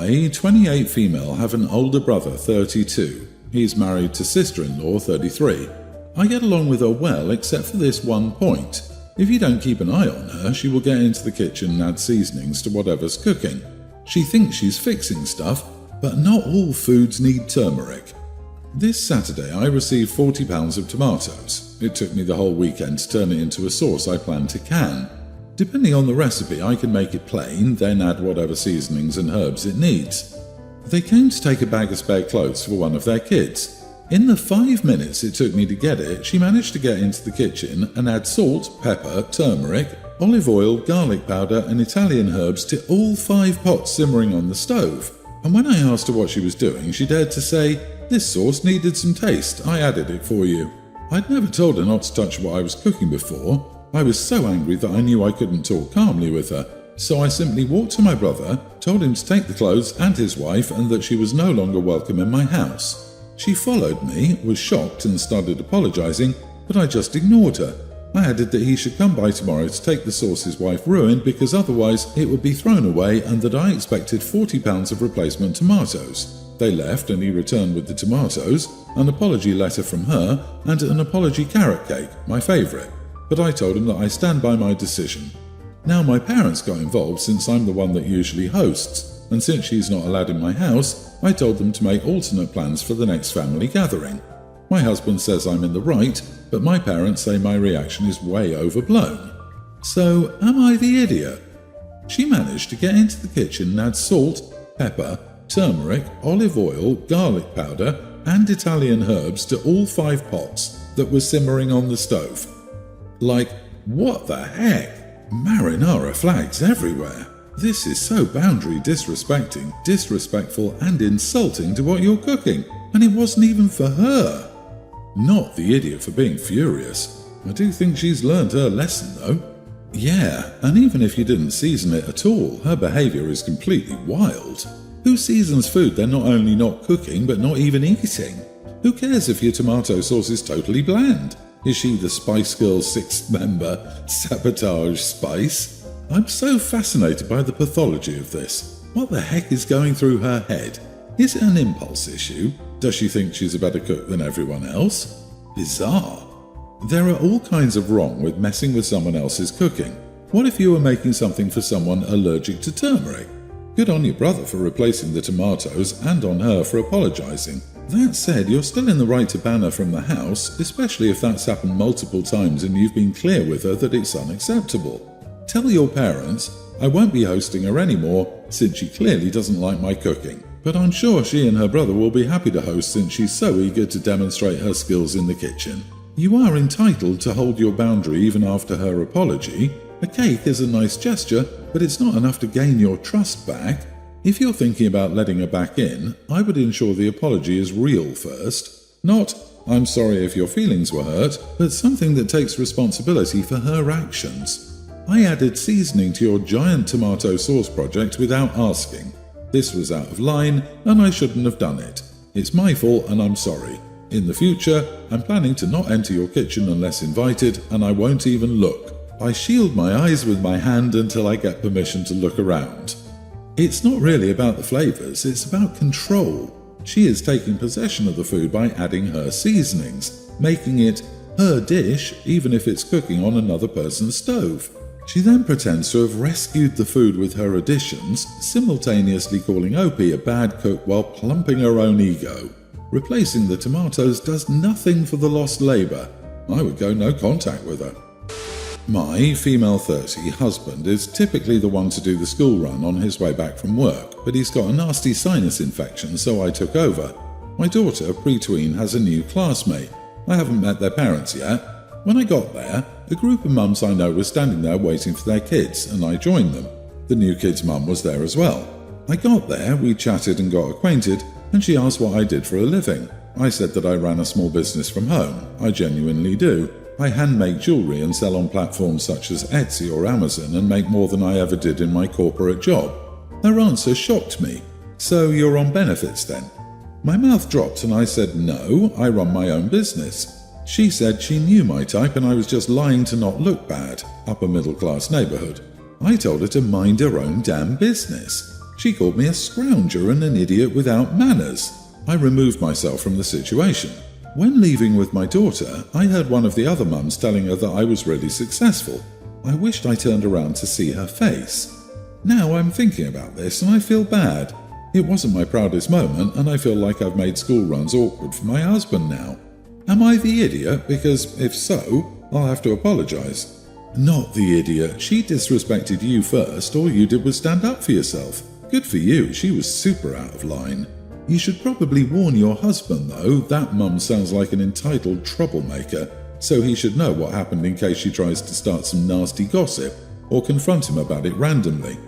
I, 28 female, have an older brother, 32. He's married to sister-in-law, 33. I get along with her well, except for this one point. If you don't keep an eye on her, she will get into the kitchen and add seasonings to whatever's cooking. She thinks she's fixing stuff, but not all foods need turmeric. This Saturday I received 40 pounds of tomatoes. It took me the whole weekend to turn it into a sauce I plan to can. Depending on the recipe, I can make it plain, then add whatever seasonings and herbs it needs. They came to take a bag of spare clothes for one of their kids. In the 5 minutes it took me to get it, she managed to get into the kitchen and add salt, pepper, turmeric, olive oil, garlic powder and Italian herbs to all 5 pots simmering on the stove. And when I asked her what she was doing, she dared to say, "This sauce needed some taste, I added it for you." I'd never told her not to touch what I was cooking before. I was so angry that I knew I couldn't talk calmly with her, so I simply walked to my brother, told him to take the clothes and his wife and that she was no longer welcome in my house. She followed me, was shocked and started apologizing, but I just ignored her. I added that he should come by tomorrow to take the sauce his wife ruined because otherwise it would be thrown away and that I expected 40 pounds of replacement tomatoes. They left and he returned with the tomatoes, an apology letter from her and an apology carrot cake, my favourite. But I told him that I stand by my decision. Now my parents got involved since I'm the one that usually hosts, and since she's not allowed in my house, I told them to make alternate plans for the next family gathering. My husband says I'm in the right, but my parents say my reaction is way overblown. So, am I the idiot? She managed to get into the kitchen and add salt, pepper, turmeric, olive oil, garlic powder, and Italian herbs to all 5 pots that were simmering on the stove. Like, what the heck? Marinara flags everywhere. This is so boundary disrespecting, disrespectful and insulting to what you're cooking, and it wasn't even for her. Not the idiot for being furious. I do think she's learned her lesson though. Yeah, and even if you didn't season it at all, her behaviour is completely wild. Who seasons food they're not only not cooking but not even eating? Who cares if your tomato sauce is totally bland? Is she the Spice Girls' 6th member, Sabotage Spice? I'm so fascinated by the pathology of this. What the heck is going through her head? Is it an impulse issue? Does she think she's a better cook than everyone else? Bizarre. There are all kinds of wrong with messing with someone else's cooking. What if you were making something for someone allergic to turmeric? Good on your brother for replacing the tomatoes and on her for apologising. That said, you're still in the right to ban her from the house, especially if that's happened multiple times and you've been clear with her that it's unacceptable. Tell your parents, I won't be hosting her anymore since she clearly doesn't like my cooking. But I'm sure she and her brother will be happy to host since she's so eager to demonstrate her skills in the kitchen. You are entitled to hold your boundary even after her apology. A cake is a nice gesture, but it's not enough to gain your trust back. If you're thinking about letting her back in, I would ensure the apology is real first. Not, I'm sorry if your feelings were hurt, but something that takes responsibility for her actions. I added seasoning to your giant tomato sauce project without asking. This was out of line, and I shouldn't have done it. It's my fault and I'm sorry. In the future, I'm planning to not enter your kitchen unless invited, and I won't even look. I shield my eyes with my hand until I get permission to look around. It's not really about the flavours, it's about control. She is taking possession of the food by adding her seasonings, making it her dish even if it's cooking on another person's stove. She then pretends to have rescued the food with her additions, simultaneously calling Opie a bad cook while plumping her own ego. Replacing the tomatoes does nothing for the lost labour. I would go no contact with her. My female 30 husband is typically the one to do the school run on his way back from work, but he's got a nasty sinus infection, so I took over. My daughter, pre-tween, has a new classmate. I haven't met their parents yet. When I got there, a group of mums I know were standing there waiting for their kids, and I joined them. The new kid's mum was there as well. I got there, we chatted and got acquainted, and she asked what I did for a living. I said that I ran a small business from home. I genuinely do. I hand-make jewellery and sell on platforms such as Etsy or Amazon and make more than I ever did in my corporate job. Her answer shocked me. So you're on benefits then? My mouth dropped and I said no, I run my own business. She said she knew my type and I was just lying to not look bad, upper middle class neighbourhood. I told her to mind her own damn business. She called me a scrounger and an idiot without manners. I removed myself from the situation. When leaving with my daughter, I heard one of the other mums telling her that I was really successful. I wished I turned around to see her face. Now I'm thinking about this and I feel bad. It wasn't my proudest moment and I feel like I've made school runs awkward for my husband now. Am I the idiot? Because if so, I'll have to apologise. Not the idiot. She disrespected you first. All you did was stand up for yourself. Good for you. She was super out of line. You should probably warn your husband, though. That mum sounds like an entitled troublemaker, so he should know what happened in case she tries to start some nasty gossip or confront him about it randomly.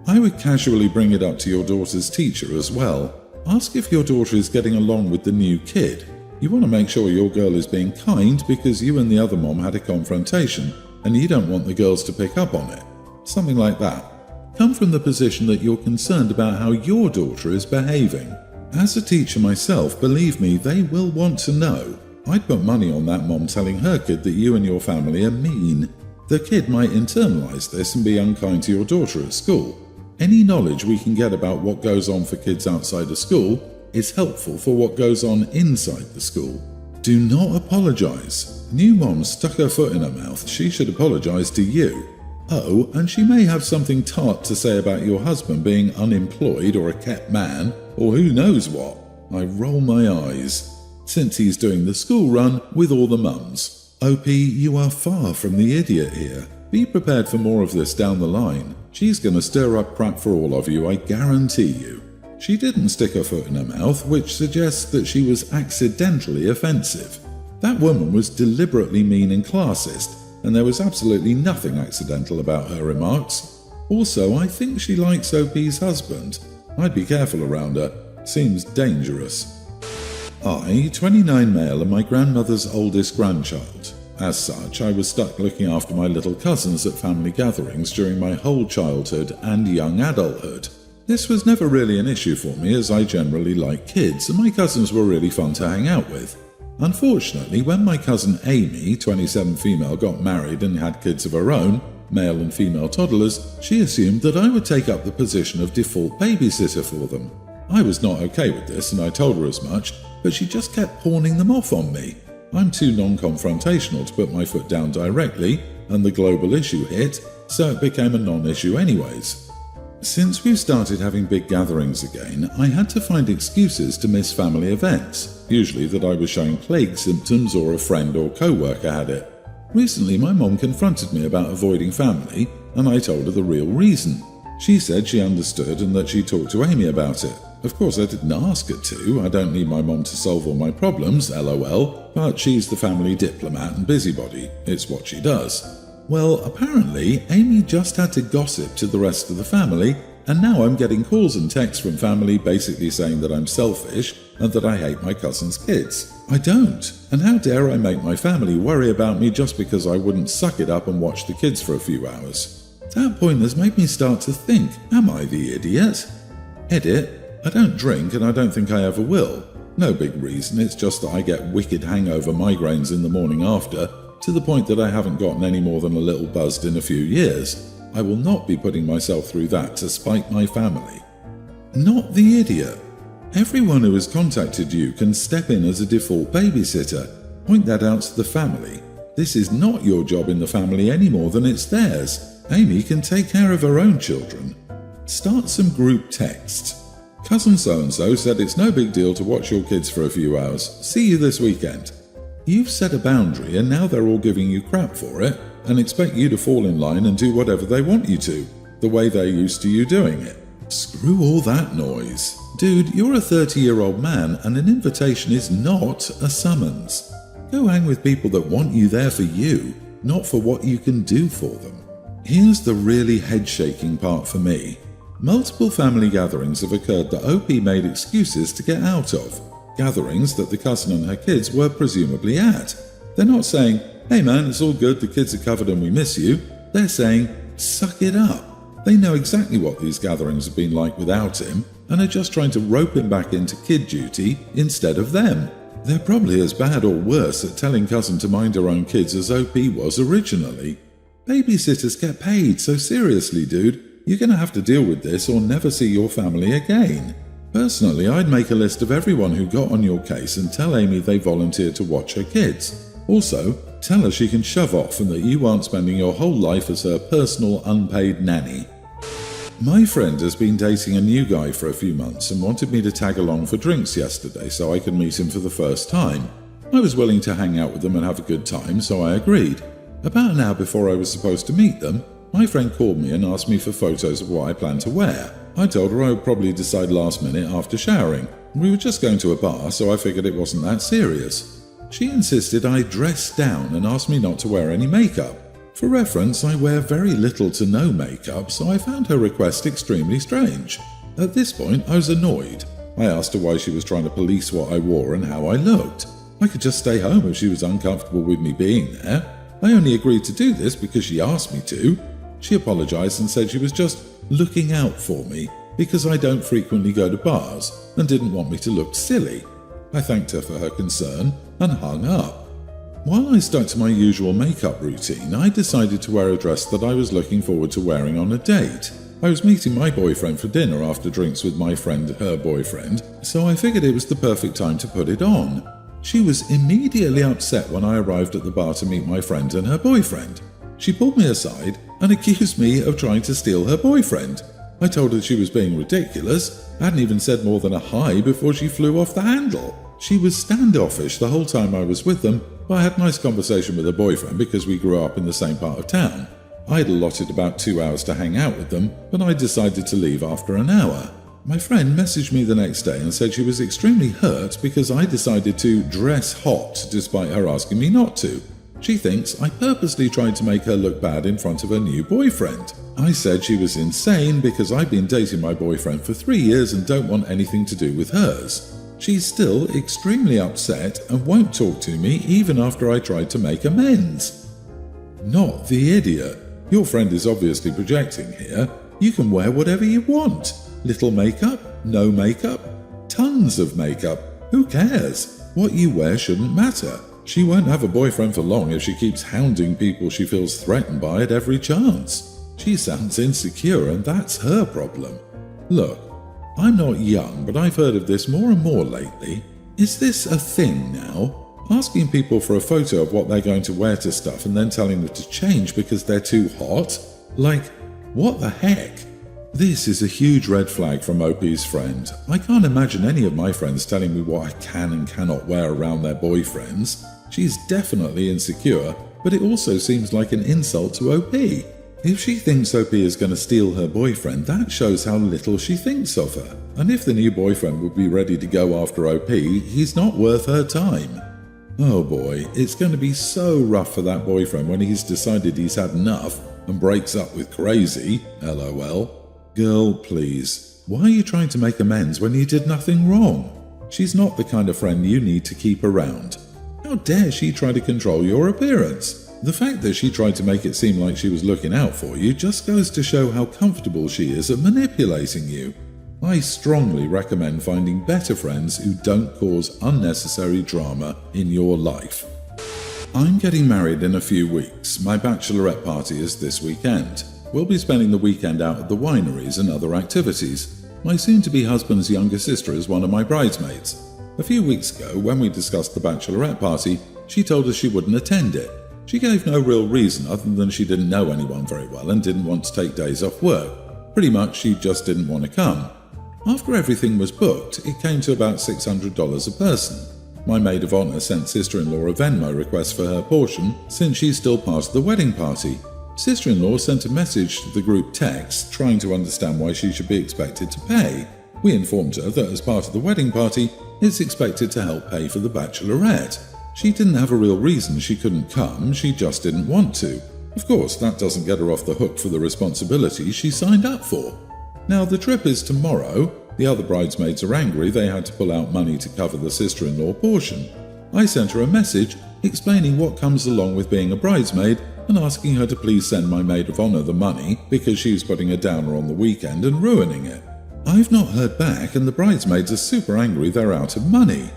I would casually bring it up to your daughter's teacher as well. Ask if your daughter is getting along with the new kid. You want to make sure your girl is being kind because you and the other mom had a confrontation and you don't want the girls to pick up on it. Something like that. Come from the position that you're concerned about how your daughter is behaving. As a teacher myself, believe me, they will want to know. I'd put money on that mom telling her kid that you and your family are mean. The kid might internalise this and be unkind to your daughter at school. Any knowledge we can get about what goes on for kids outside of school is helpful for what goes on inside the school. Do not apologise. New mom stuck her foot in her mouth. She should apologise to you. Oh, and she may have something tart to say about your husband being unemployed or a kept man, or who knows what. I roll my eyes. Since he's doing the school run with all the mums. OP, you are far from the idiot here. Be prepared for more of this down the line. She's going to stir up crap for all of you, I guarantee you. She didn't stick her foot in her mouth, which suggests that she was accidentally offensive. That woman was deliberately mean and classist, and there was absolutely nothing accidental about her remarks. Also, I think she likes OP's husband. I'd be careful around her. Seems dangerous. I, 29 male, am my grandmother's oldest grandchild. As such, I was stuck looking after my little cousins at family gatherings during my whole childhood and young adulthood. This was never really an issue for me as I generally like kids and my cousins were really fun to hang out with. Unfortunately, when my cousin Amy, 27 female, got married and had kids of her own, male and female toddlers, she assumed that I would take up the position of default babysitter for them. I was not okay with this and I told her as much, but she just kept pawning them off on me. I'm too non-confrontational to put my foot down directly, and the global issue hit, so it became a non-issue anyways. Since we've started having big gatherings again, I had to find excuses to miss family events, usually that I was showing plague symptoms or a friend or co-worker had it. Recently my mom confronted me about avoiding family, and I told her the real reason. She said she understood and that she talked to Amy about it. Of course I didn't ask her to, I don't need my mom to solve all my problems, lol, but she's the family diplomat and busybody, it's what she does. Well, apparently, Amy just had to gossip to the rest of the family, and now I'm getting calls and texts from family basically saying that I'm selfish and that I hate my cousin's kids. I don't, and how dare I make my family worry about me just because I wouldn't suck it up and watch the kids for a few hours. That point has made me start to think, am I the idiot? Edit, I don't drink and I don't think I ever will. No big reason, it's just that I get wicked hangover migraines in the morning after, to the point that I haven't gotten any more than a little buzzed in a few years. I will not be putting myself through that to spite my family. Not the idiot. Everyone who has contacted you can step in as a default babysitter. Point that out to the family. This is not your job in the family any more than it's theirs. Amy can take care of her own children. Start some group texts. Cousin so-and-so said it's no big deal to watch your kids for a few hours. See you this weekend. You've set a boundary and now they're all giving you crap for it and expect you to fall in line and do whatever they want you to, the way they're used to you doing it. Screw all that noise. Dude, you're a 30-year-old man and an invitation is not a summons. Go hang with people that want you there for you, not for what you can do for them. Here's the really head-shaking part for me. Multiple family gatherings have occurred that OP made excuses to get out of. Gatherings that the cousin and her kids were presumably at. They're not saying, hey man, it's all good, the kids are covered and we miss you. They're saying, suck it up. They know exactly what these gatherings have been like without him and are just trying to rope him back into kid duty instead of them. They're probably as bad or worse at telling cousin to mind her own kids as OP was originally. Babysitters get paid, so seriously dude, You're going to have to deal with this or never see your family again. Personally, I'd make a list of everyone who got on your case and tell Amy they volunteered to watch her kids. Also, tell her she can shove off and that you aren't spending your whole life as her personal unpaid nanny. My friend has been dating a new guy for a few months and wanted me to tag along for drinks yesterday so I could meet him for the first time. I was willing to hang out with them and have a good time, so I agreed. About an hour before I was supposed to meet them, my friend called me and asked me for photos of what I planned to wear. I told her I would probably decide last minute after showering. We were just going to a bar, so I figured it wasn't that serious. She insisted I dress down and asked me not to wear any makeup. For reference, I wear very little to no makeup, so I found her request extremely strange. At this point, I was annoyed. I asked her why she was trying to police what I wore and how I looked. I could just stay home if she was uncomfortable with me being there. I only agreed to do this because she asked me to. She apologized and said she was just looking out for me because I don't frequently go to bars and didn't want me to look silly. I thanked her for her concern and hung up. While I stuck to my usual makeup routine, I decided to wear a dress that I was looking forward to wearing on a date. I was meeting my boyfriend for dinner after drinks with my friend, her boyfriend, so I figured it was the perfect time to put it on. She was immediately upset when I arrived at the bar to meet my friend and her boyfriend. She pulled me aside and accused me of trying to steal her boyfriend. I told her she was being ridiculous. I hadn't even said more than a hi before she flew off the handle. She was standoffish the whole time I was with them, but I had a nice conversation with her boyfriend because we grew up in the same part of town. I had allotted about 2 hours to hang out with them, but I decided to leave after an hour. My friend messaged me the next day and said she was extremely hurt because I decided to dress hot despite her asking me not to. She thinks I purposely tried to make her look bad in front of her new boyfriend. I said she was insane because I've been dating my boyfriend for 3 years and don't want anything to do with hers. She's still extremely upset and won't talk to me even after I tried to make amends. Not the idiot. Your friend is obviously projecting here. You can wear whatever you want. Little makeup, no makeup, tons of makeup. Who cares? What you wear shouldn't matter. She won't have a boyfriend for long if she keeps hounding people she feels threatened by at every chance. She sounds insecure and that's her problem. Look, I'm not young, but I've heard of this more and more lately. Is this a thing now? Asking people for a photo of what they're going to wear to stuff and then telling them to change because they're too hot? Like, what the heck? This is a huge red flag from OP's friend. I can't imagine any of my friends telling me what I can and cannot wear around their boyfriends. She's definitely insecure, but it also seems like an insult to OP. If she thinks OP is going to steal her boyfriend, that shows how little she thinks of her. And if the new boyfriend would be ready to go after OP, he's not worth her time. Oh boy, it's going to be so rough for that boyfriend when he's decided he's had enough and breaks up with Crazy, LOL. Girl, please, why are you trying to make amends when you did nothing wrong? She's not the kind of friend you need to keep around. How dare she try to control your appearance? The fact that she tried to make it seem like she was looking out for you just goes to show how comfortable she is at manipulating you. I strongly recommend finding better friends who don't cause unnecessary drama in your life. I'm getting married in a few weeks. My bachelorette party is this weekend. We'll be spending the weekend out at the wineries and other activities. My soon-to-be husband's younger sister is one of my bridesmaids. A few weeks ago, when we discussed the bachelorette party, she told us she wouldn't attend it. She gave no real reason other than she didn't know anyone very well and didn't want to take days off work. Pretty much, she just didn't want to come. After everything was booked, it came to about $600 a person. My maid of honor sent sister-in-law a Venmo request for her portion since she's still part of the wedding party. Sister-in-law sent a message to the group text trying to understand why she should be expected to pay. We informed her that as part of the wedding party, it's expected to help pay for the bachelorette. She didn't have a real reason she couldn't come, she just didn't want to. Of course, that doesn't get her off the hook for the responsibility she signed up for. Now, the trip is tomorrow. The other bridesmaids are angry they had to pull out money to cover the sister-in-law portion. I sent her a message explaining what comes along with being a bridesmaid and asking her to please send my maid of honor the money because she's putting a downer on the weekend and ruining it. I've not heard back and the bridesmaids are super angry they're out of money.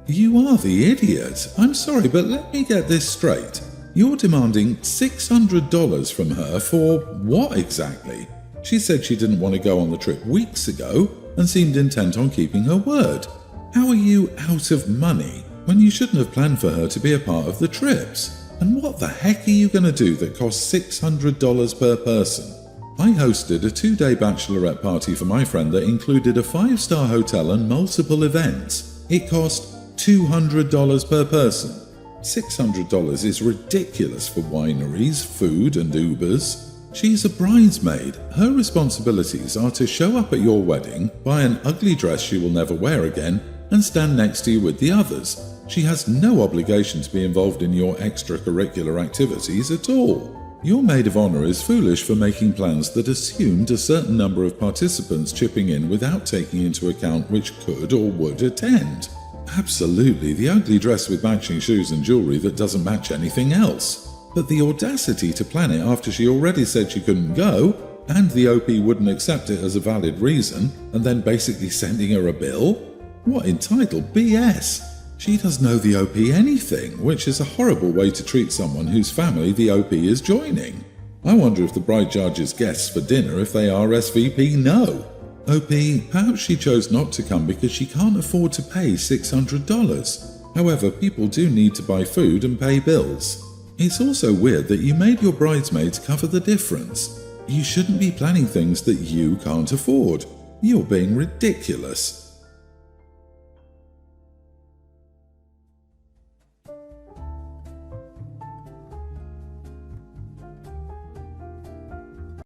You are the idiot. I'm sorry, but let me get this straight. You're demanding $600 from her for what exactly? She said she didn't want to go on the trip weeks ago and seemed intent on keeping her word. How are you out of money when you shouldn't have planned for her to be a part of the trips? And what the heck are you going to do that costs $600 per person? I hosted a 2-day bachelorette party for my friend that included a 5-star hotel and multiple events. It cost $200 per person. $600 is ridiculous for wineries, food and Ubers. She's a bridesmaid. Her responsibilities are to show up at your wedding, buy an ugly dress she will never wear again, and stand next to you with the others. She has no obligation to be involved in your extracurricular activities at all. Your maid of honor is foolish for making plans that assumed a certain number of participants chipping in without taking into account which could or would attend. Absolutely, the ugly dress with matching shoes and jewelry that doesn't match anything else. But the audacity to plan it after she already said she couldn't go, and the OP wouldn't accept it as a valid reason, and then basically sending her a bill? What entitled BS! She doesn't owe the OP anything, which is a horrible way to treat someone whose family the OP is joining. I wonder if the bride charges guests for dinner if they RSVP no. OP, perhaps she chose not to come because she can't afford to pay $600. However, people do need to buy food and pay bills. It's also weird that you made your bridesmaids cover the difference. You shouldn't be planning things that you can't afford. You're being ridiculous.